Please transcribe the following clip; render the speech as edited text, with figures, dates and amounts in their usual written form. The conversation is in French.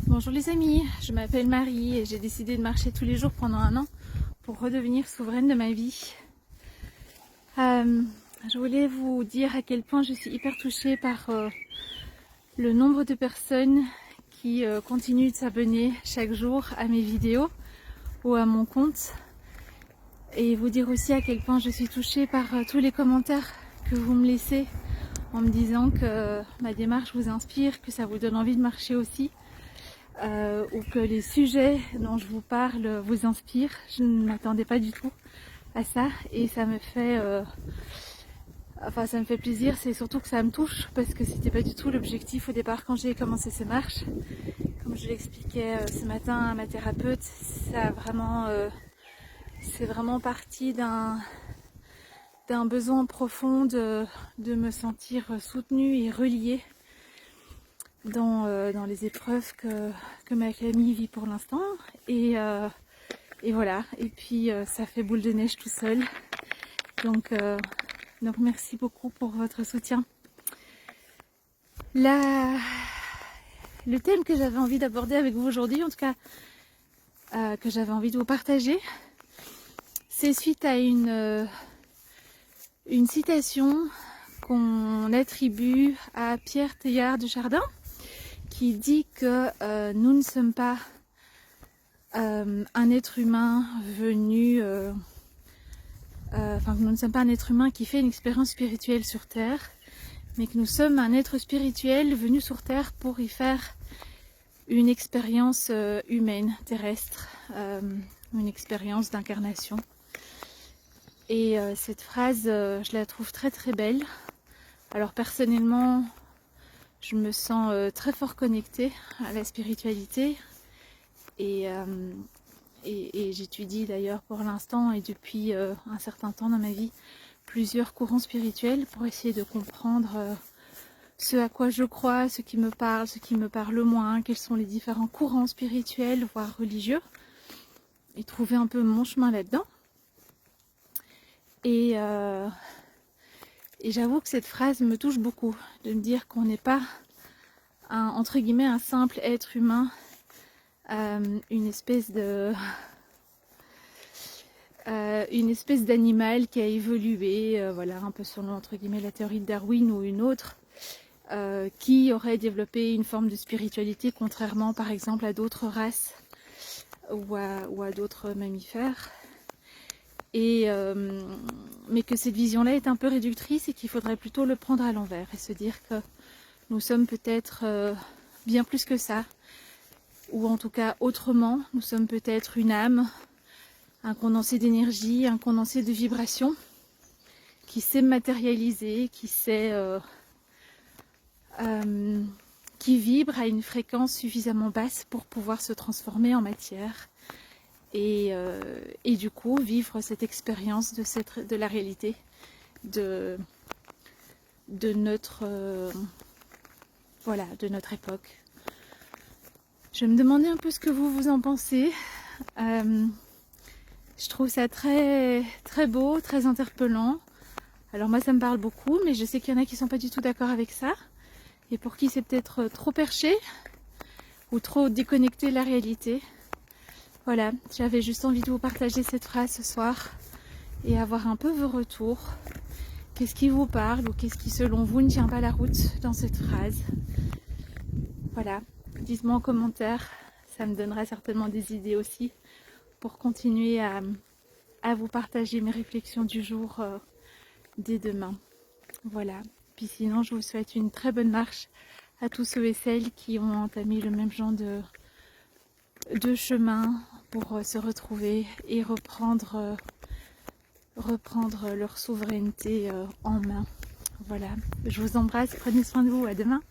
Bonjour les amis, je m'appelle Marie et j'ai décidé de marcher tous les jours pendant 1 an pour redevenir souveraine de ma vie. Je voulais vous dire à quel point je suis hyper touchée par le nombre de personnes qui continuent de s'abonner chaque jour à mes vidéos ou à mon compte. Et vous dire aussi à quel point je suis touchée par tous les commentaires que vous me laissez en me disant que ma démarche vous inspire, que ça vous donne envie de marcher aussi. Ou que les sujets dont je vous parle vous inspirent. Je ne m'attendais pas du tout à ça et ça me fait ça me fait plaisir. C'est surtout que ça me touche parce que c'était pas du tout l'objectif au départ quand j'ai commencé ces marches. Comme je l'expliquais ce matin à ma thérapeute, c'est vraiment parti d'un besoin profond de me sentir soutenue et reliée dans les épreuves que ma famille vit pour l'instant. Et voilà. Et puis ça fait boule de neige tout seul. Donc merci beaucoup pour votre soutien. Le thème que j'avais envie d'aborder avec vous aujourd'hui, en tout cas que j'avais envie de vous partager, c'est suite à une citation qu'on attribue à Pierre Teilhard de Chardin, qui dit que nous ne sommes pas un être humain venu, que nous ne sommes pas un être humain qui fait une expérience spirituelle sur Terre, mais que nous sommes un être spirituel venu sur Terre pour y faire une expérience humaine, terrestre, une expérience d'incarnation. Et cette phrase, je la trouve très très belle. Alors personnellement, je me sens très fort connectée à la spiritualité et j'étudie d'ailleurs pour l'instant et depuis un certain temps dans ma vie plusieurs courants spirituels pour essayer de comprendre ce à quoi je crois, ce qui me parle moins, quels sont les différents courants spirituels, voire religieux, et trouver un peu mon chemin là-dedans. Et j'avoue que cette phrase me touche beaucoup, de me dire qu'on n'est pas entre guillemets un simple être humain, une espèce d'animal qui a évolué, voilà, un peu selon entre guillemets la théorie de Darwin ou une autre, qui aurait développé une forme de spiritualité contrairement par exemple à d'autres races ou à d'autres mammifères. Mais que cette vision-là est un peu réductrice et qu'il faudrait plutôt le prendre à l'envers et se dire que nous sommes peut-être bien plus que ça, ou en tout cas autrement. Nous sommes peut-être une âme, un condensé d'énergie, un condensé de vibrations qui sait matérialiser, qui vibre à une fréquence suffisamment basse pour pouvoir se transformer en matière et du coup vivre cette expérience de la réalité de notre de notre époque. Je me demandais un peu ce que vous en pensez. Je trouve ça très très beau, très interpellant. Alors moi ça me parle beaucoup, mais je sais qu'il y en a qui sont pas du tout d'accord avec ça et pour qui c'est peut-être trop perché ou trop déconnecté de la réalité. Voilà, j'avais juste envie de vous partager cette phrase ce soir et avoir un peu vos retours. Qu'est-ce qui vous parle ou qu'est-ce qui selon vous ne tient pas la route dans cette phrase? Voilà, dites-moi en commentaire, ça me donnera certainement des idées aussi pour continuer à vous partager mes réflexions du jour dès demain. Voilà, puis sinon je vous souhaite une très bonne marche à tous ceux et celles qui ont entamé le même genre de chemin pour se retrouver et reprendre leur souveraineté en main. Voilà, je vous embrasse, prenez soin de vous, à demain.